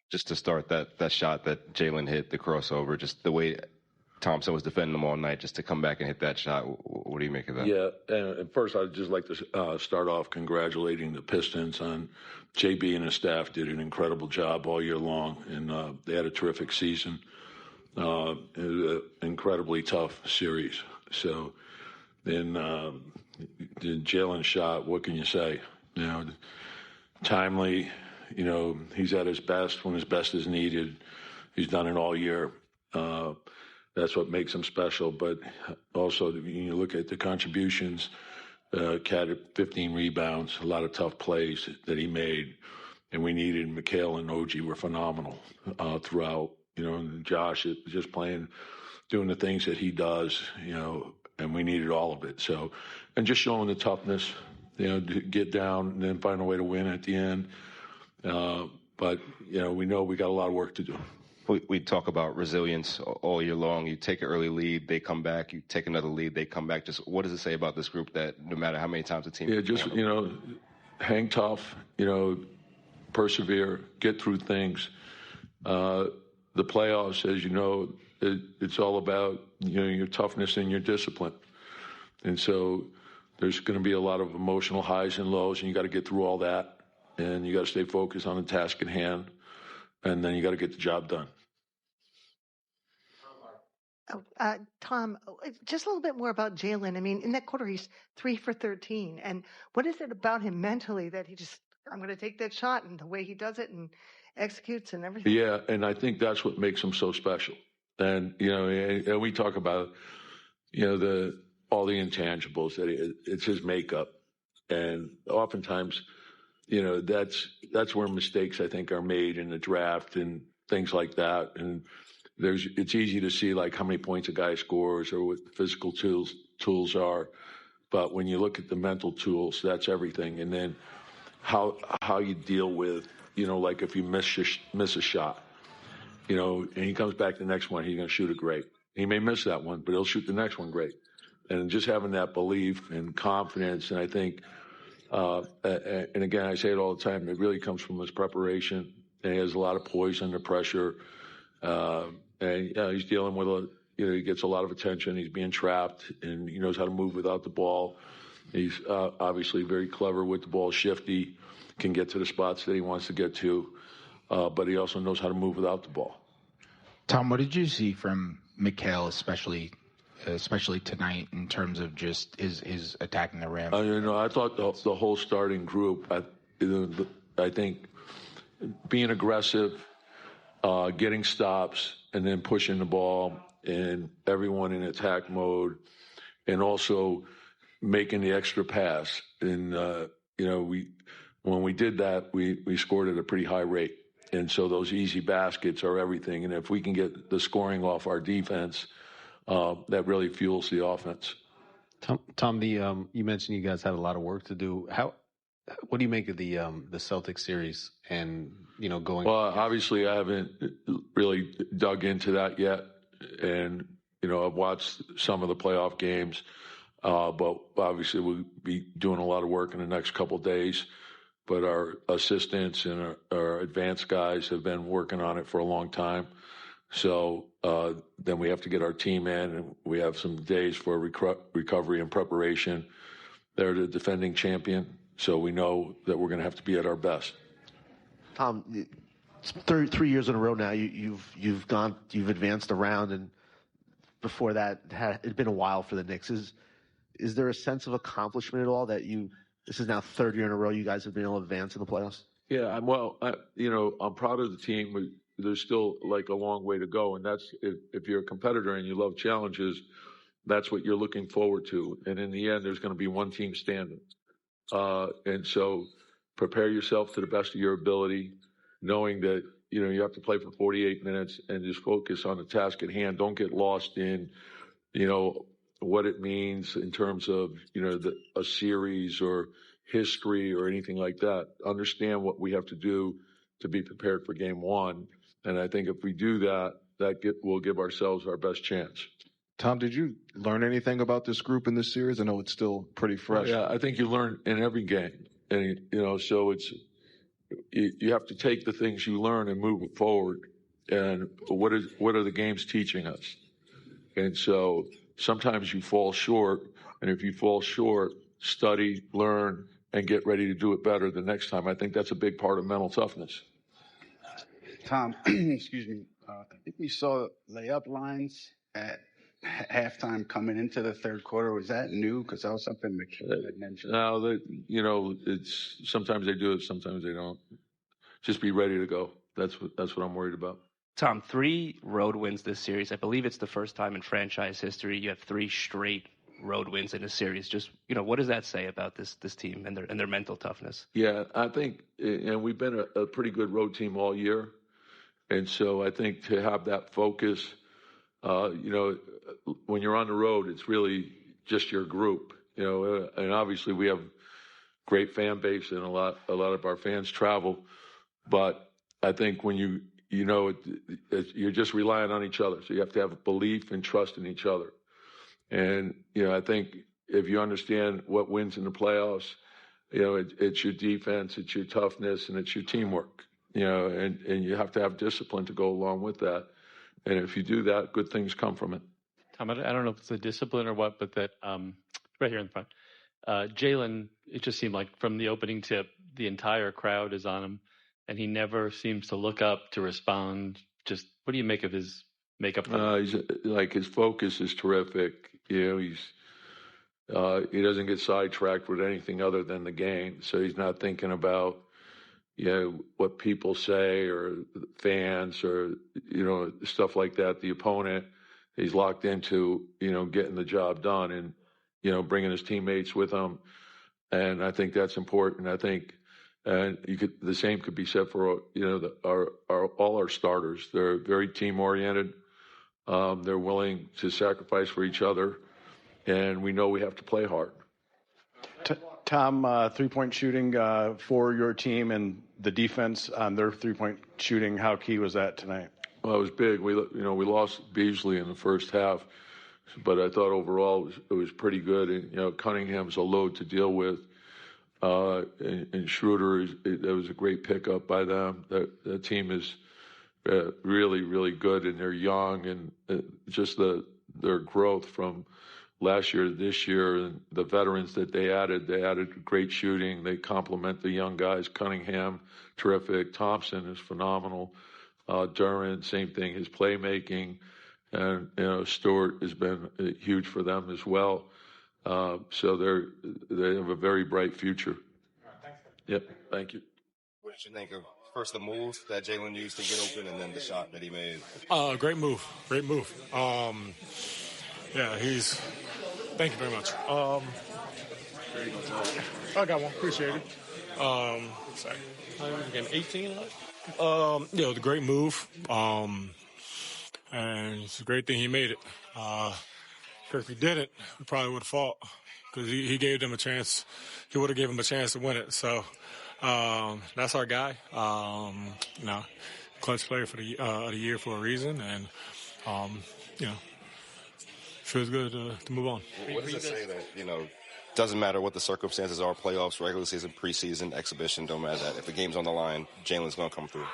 Just to start, that shot that Jalen hit, the crossover, just the way Thompson was defending him all night, just to come back and hit that shot. What do you make of that? Yeah, and first I'd just like to start off congratulating the Pistons on JB and his staff did an incredible job all year long, and they had a terrific season. It was an incredibly tough series. So then the Jalen shot, what can you say? Timely. He's at his best when his best is needed. He's done it all year. That's what makes him special. But also, when you look at the contributions, Cat had 15 rebounds, a lot of tough plays that he made. And we needed Mikal and OG were phenomenal throughout. And Josh is just doing the things that he does, and we needed all of it. So, and just showing the toughness, to get down and then find a way to win at the end. But, we know we got a lot of work to do. We talk about resilience all year long. You take an early lead, they come back. You take another lead, they come back. Just what does it say about this group that no matter how many times the team... Yeah, just, hang tough, persevere, get through things. The playoffs, as you know, it's all about, your toughness and your discipline. And so there's going to be a lot of emotional highs and lows, and you got to get through all that. And you got to stay focused on the task at hand. And then you got to get the job done. Tom, just a little bit more about Jalen. I mean, in that quarter, he's 3 for 13. And what is it about him mentally that I'm going to take that shot, and the way he does it and executes and everything? Yeah, and I think that's what makes him so special. And, and we talk about, all the intangibles, that it's his makeup. And oftentimes, that's where mistakes, I think, are made in the draft and things like that. And it's easy to see like how many points a guy scores or what the physical tools are. But when you look at the mental tools, that's everything. And then how you deal with, like if you miss a shot, and he comes back the next one, he's going to shoot it great. He may miss that one, but he'll shoot the next one great. And just having that belief and confidence, and I think, and again, I say it all the time, it really comes from his preparation, and he has a lot of poise under pressure. And he's dealing with he gets a lot of attention. He's being trapped, and he knows how to move without the ball. He's obviously very clever with the ball, shifty, can get to the spots that he wants to get to, but he also knows how to move without the ball. Tom, what did you see from Mikal, especially tonight, in terms of just his attacking the rim? I thought the whole starting group, I think being aggressive, getting stops, and then pushing the ball, and everyone in attack mode, and also making the extra pass. And, when we did that, we scored at a pretty high rate. And so those easy baskets are everything. And if we can get the scoring off our defense, that really fuels the offense. Tom, you mentioned you guys had a lot of work to do. What do you make of the Celtics series and going? Well, obviously I haven't really dug into that yet, and I've watched some of the playoff games, but obviously we'll be doing a lot of work in the next couple of days. But our assistants and our advanced guys have been working on it for a long time. So then we have to get our team in, and we have some days for recovery and preparation. They're the defending champion, so we know that we're going to have to be at our best. Tom, it's 3 years in a row now. You've advanced around, and before that, it's been a while for the Knicks. Is there a sense of accomplishment at all that this is now third year in a row you guys have been able to advance in the playoffs? Yeah, I'm proud of the team. There's still like a long way to go, and that's if you're a competitor and you love challenges, that's what you're looking forward to. And in the end, there's going to be one team standing. And so prepare yourself to the best of your ability, knowing that you have to play for 48 minutes and just focus on the task at hand. Don't get lost in what it means in terms of a series or history or anything like that. Understand what we have to do to be prepared for game one. And I think if we do that, we'll give ourselves our best chance. Tom, did you learn anything about this group in this series? I know it's still pretty fresh. Yeah, I think you learn in every game. And, so you have to take the things you learn and move it forward. And what are the games teaching us? And so sometimes you fall short, and if you fall short, study, learn, and get ready to do it better the next time. I think that's a big part of mental toughness. Tom, excuse me. I think we saw layup lines at halftime coming into the third quarter. Was that new? Because that was something McKay had mentioned. No, it's sometimes they do it, sometimes they don't. Just be ready to go. That's what I'm worried about. Tom, 3 road wins this series. I believe it's the first time in franchise history you have 3 straight road wins in a series. Just, what does that say about this team and their mental toughness? Yeah, I think, and we've been a pretty good road team all year. And so I think to have that focus, when you're on the road, it's really just your group, and obviously we have great fan base and a lot of our fans travel. But I think when you're just relying on each other. So you have to have belief and trust in each other. And, I think if you understand what wins in the playoffs, it's your defense, it's your toughness, and it's your teamwork, and you have to have discipline to go along with that. And if you do that, good things come from it. Tom, I don't know if it's a discipline or what, but that right here in the front, Jalen, it just seemed like from the opening tip, the entire crowd is on him, and he never seems to look up to respond. Just what do you make of his makeup? His focus is terrific. He doesn't get sidetracked with anything other than the game. So he's not thinking about, what people say or fans or, stuff like that, the opponent. He's locked into, getting the job done and, bringing his teammates with him. And I think that's important. I think, and the same could be said for, all our starters. They're very team oriented. They're willing to sacrifice for each other. And we know we have to play hard. Tom, 3-point shooting for your team and the defense on their 3-point shooting. How key was that tonight? Well, it was big. We lost Beasley in the first half, but I thought overall it was pretty good. And Cunningham's a load to deal with, and Schroeder that was a great pickup by them. That team is really, really good, and they're young, and just their growth from last year to this year, and the veterans that they added great shooting. They complement the young guys. Cunningham, terrific. Thompson is phenomenal. Duran, same thing, his playmaking. And, Stewart has been huge for them as well. So they have a very bright future. Yep, thank you. What did you think of first the moves that Jalen used to get open and then the shot that he made? Great move. Yeah, thank you very much. I got one. Appreciate it. Sorry. Again, 18. It was a great move. And it's a great thing he made it. Because if he didn't, we probably would have fought. Because he gave them a chance. He would have given them a chance to win it. So that's our guy. Clutch player for the year for a reason. And, feels good to move on. What does it say that, doesn't matter what the circumstances are, playoffs, regular season, preseason, exhibition, don't matter that. If the game's on the line, Jalen's going to come through.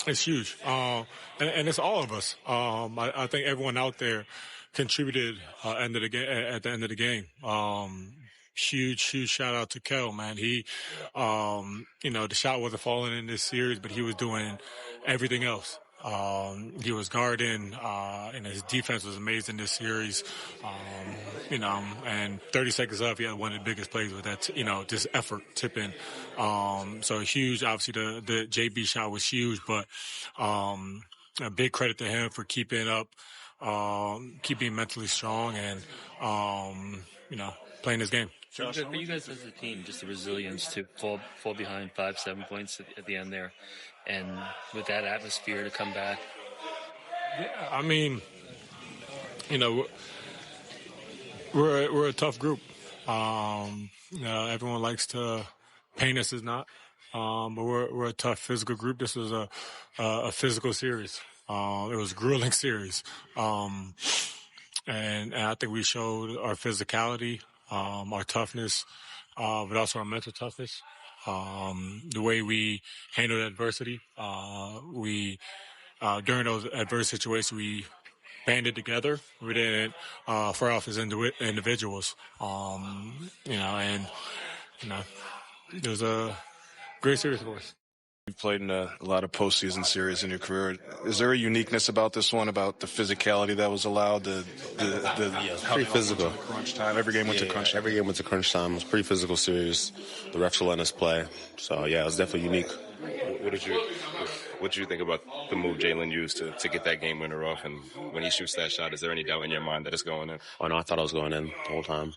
It's huge. And it's all of us. I think everyone out there contributed at the end of the game. Huge shout out to Kel, man. He, the shot wasn't falling in this series, but he was doing everything else. He was guarding, and his defense was amazing this series. And 30 seconds up, he had one of the biggest plays with that, just effort tipping. So huge, obviously the JB shot was huge, but, a big credit to him for keeping up, keeping mentally strong and, playing his game. For you guys as a team, just the resilience to fall behind 5-7 points at the end there. And with that atmosphere to come back. Yeah, I mean, we're a tough group. Everyone likes to paint us as not, but we're a tough physical group. This was a physical series. It was a grueling series, and I think we showed our physicality, our toughness, but also our mental toughness. The way we handled adversity, during those adverse situations, we banded together. We didn't fire off as individuals. And it was a great series for us. You've played in a lot of postseason series in your career. Is there a uniqueness about this one, about the physicality that was allowed? Pretty physical. Crunch time. Every game went to crunch time. Every game went to crunch time. It was a pretty physical series. The refs were letting us play. So, yeah, it was definitely unique. What did you think about the move Jalen used to get that game winner off? And when he shoots that shot, is there any doubt in your mind that it's going in? Oh, no, I thought I was going in the whole time.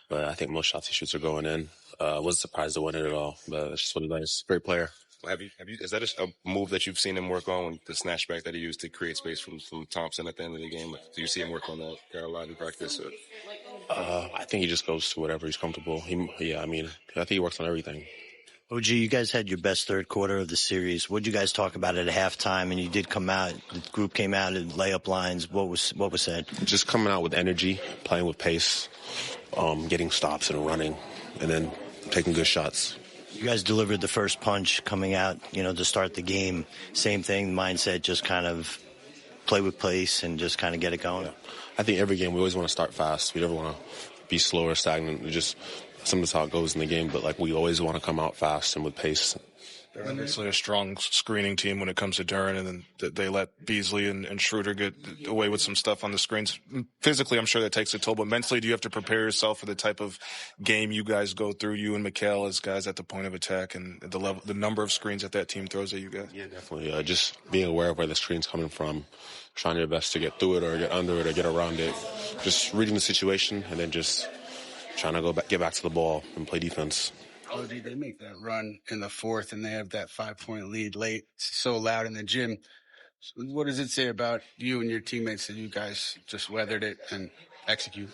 But I think most shots he shoots are going in. Wasn't surprised to win it at all. But it's just what he does. Great player. Is that a move that you've seen him work on, the snatchback that he used to create space from Thompson at the end of the game? Do you see him work on that Carolina in practice? I think he just goes to whatever he's comfortable. I think he works on everything. OG, you guys had your best third quarter of the series. What did you guys talk about at halftime? And you did come out, the group came out in layup lines. What was said? Just coming out with energy, playing with pace, getting stops and running, and then taking good shots. You guys delivered the first punch coming out, to start the game. Same thing, mindset, just kind of play with pace and just kind of get it going. Yeah. I think every game we always want to start fast. We never want to be slow or stagnant. Sometimes how it goes in the game, but we always want to come out fast and with pace. They're obviously a strong screening team when it comes to Duren, and then they let Beasley and Schroeder get away with some stuff on the screens. Physically, I'm sure that takes a toll, but mentally, do you have to prepare yourself for the type of game you guys go through, you and Mikal as guys at the point of attack, and the number of screens that team throws at you guys? Yeah, definitely. Just being aware of where the screen's coming from, trying your best to get through it or get under it or get around it. Just reading the situation and then just trying to get back to the ball and play defense. Oh, dude, they make that run in the fourth, and they have that 5-point lead late. It's so loud in the gym. So what does it say about you and your teammates that you guys just weathered it and execute?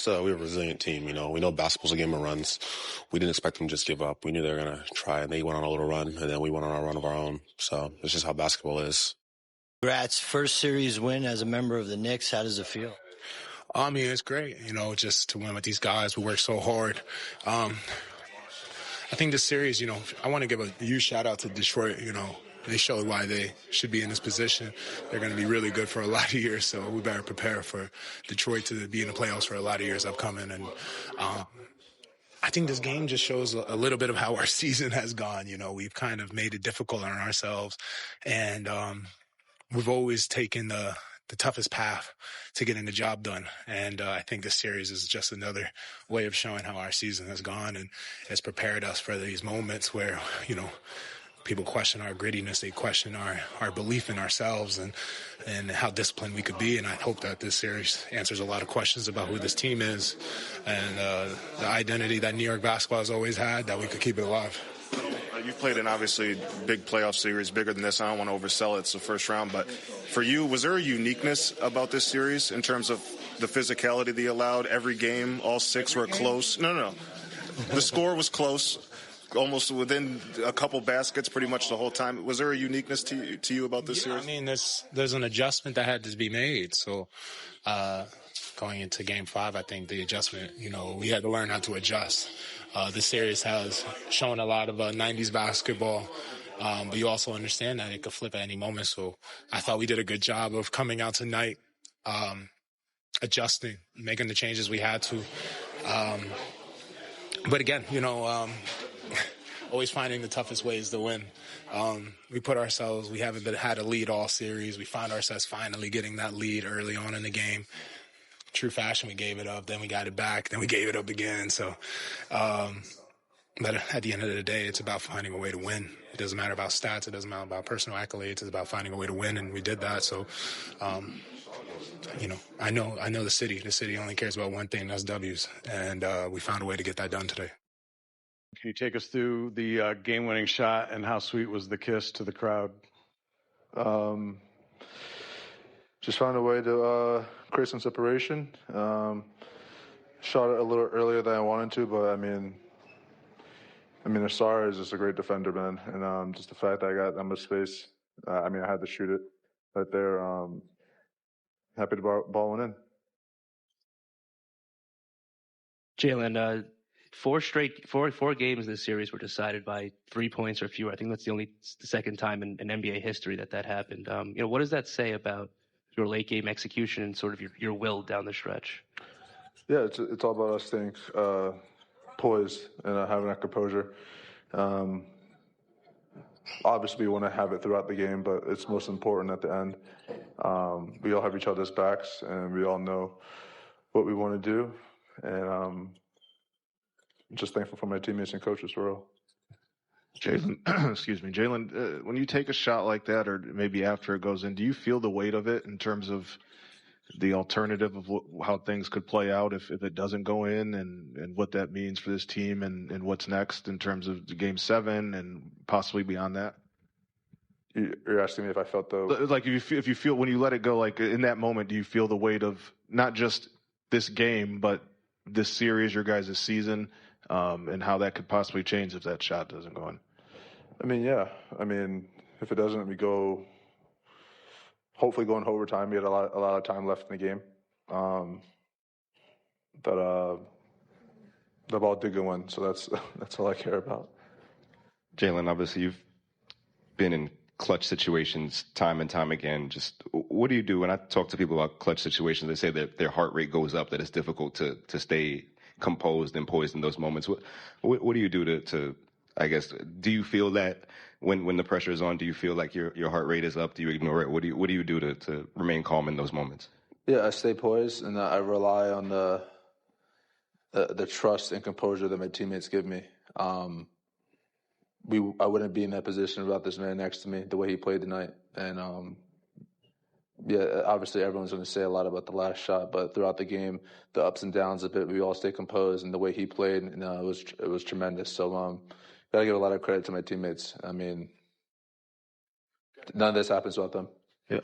We're a resilient team. We know basketball's a game of runs. We didn't expect them to just give up. We knew they were going to try, and they went on a little run, and then we went on our run of our own. So it's just how basketball is. Congrats. First series win as a member of the Knicks. How does it feel? It's great, just to win with these guys. We work so hard. I think this series, I want to give a huge shout out to Detroit. They showed why they should be in this position. They're going to be really good for a lot of years, so we better prepare for Detroit to be in the playoffs for a lot of years upcoming. And I think this game just shows a little bit of how our season has gone. We've kind of made it difficult on ourselves, and we've always taken the toughest path to getting the job done. And I think this series is just another way of showing how our season has gone and has prepared us for these moments where, people question our grittiness. They question our belief in ourselves and how disciplined we could be. And I hope that this series answers a lot of questions about who this team is and the identity that New York basketball has always had, that we could keep it alive. You've played in obviously big playoff series, bigger than this. I don't want to oversell it. It's the first round. But for you, was there a uniqueness about this series in terms of the physicality they allowed? Every game, all six were close. No. The score was close, almost within a couple baskets pretty much the whole time. Was there a uniqueness to you about this series? There's an adjustment that had to be made. So going into Game 5, I think the adjustment, we had to learn how to adjust. This series has shown a lot of 90s basketball, but you also understand that it could flip at any moment. So I thought we did a good job of coming out tonight, adjusting, making the changes we had to. But again, always finding the toughest ways to win. We haven't had a lead all series. We found ourselves finally getting that lead early on in the game. True fashion, we gave it up, then we got it back, then we gave it up again. So, but at the end of the day, it's about finding a way to win. It doesn't matter about stats. It doesn't matter about personal accolades. It's about finding a way to win, and we did that. So, I know the city. The city only cares about one thing, that's W's, and we found a way to get that done today. Can you take us through the game-winning shot and how sweet was the kiss to the crowd? Just found a way to create some separation. Shot it a little earlier than I wanted to, but I mean, Asar is just a great defender, man. And just the fact that I got that much space, I had to shoot it right there. Happy to ball one in. Jalen, Four games this series were decided by 3 points or fewer. I think that's the second time in NBA history that happened. What does that say about your late game execution and sort of your will down the stretch? Yeah, it's all about us staying poised and having that composure. Obviously, we want to have it throughout the game, but it's most important at the end. We all have each other's backs, and we all know what we want to do. And I'm just thankful for my teammates and coaches for real. Jalen, excuse me, Jalen, when you take a shot like that, or maybe after it goes in, do you feel the weight of it in terms of the alternative of how things could play out if it doesn't go in, and what that means for this team and what's next in terms of the Game 7 and possibly beyond that? You're asking me if I felt like if you feel when you let it go, like in that moment, do you feel the weight of not just this game but this series, your guys' season, and how that could possibly change if that shot doesn't go in? I mean, yeah. I mean, if it doesn't, we go. Hopefully, go into overtime. We had a lot of time left in the game. But the ball did go in, so that's all I care about. Jalen, obviously you've been in clutch situations time and time again. Just what do you do when I talk to people about clutch situations? They say that their heart rate goes up, that it's difficult to stay composed and poised in those moments. What do you do to I guess, do you feel that when the pressure is on, do you feel like your heart rate is up? Do you ignore it? What do you do to remain calm in those moments? Yeah, I stay poised, and I rely on the trust and composure that my teammates give me. I wouldn't be in that position without this man next to me, the way he played tonight. And yeah, obviously everyone's going to say a lot about the last shot, but throughout the game, the ups and downs of it, we all stay composed, and the way he played, it was tremendous. So got to give a lot of credit to my teammates. I mean, none of this happens without them. Yeah.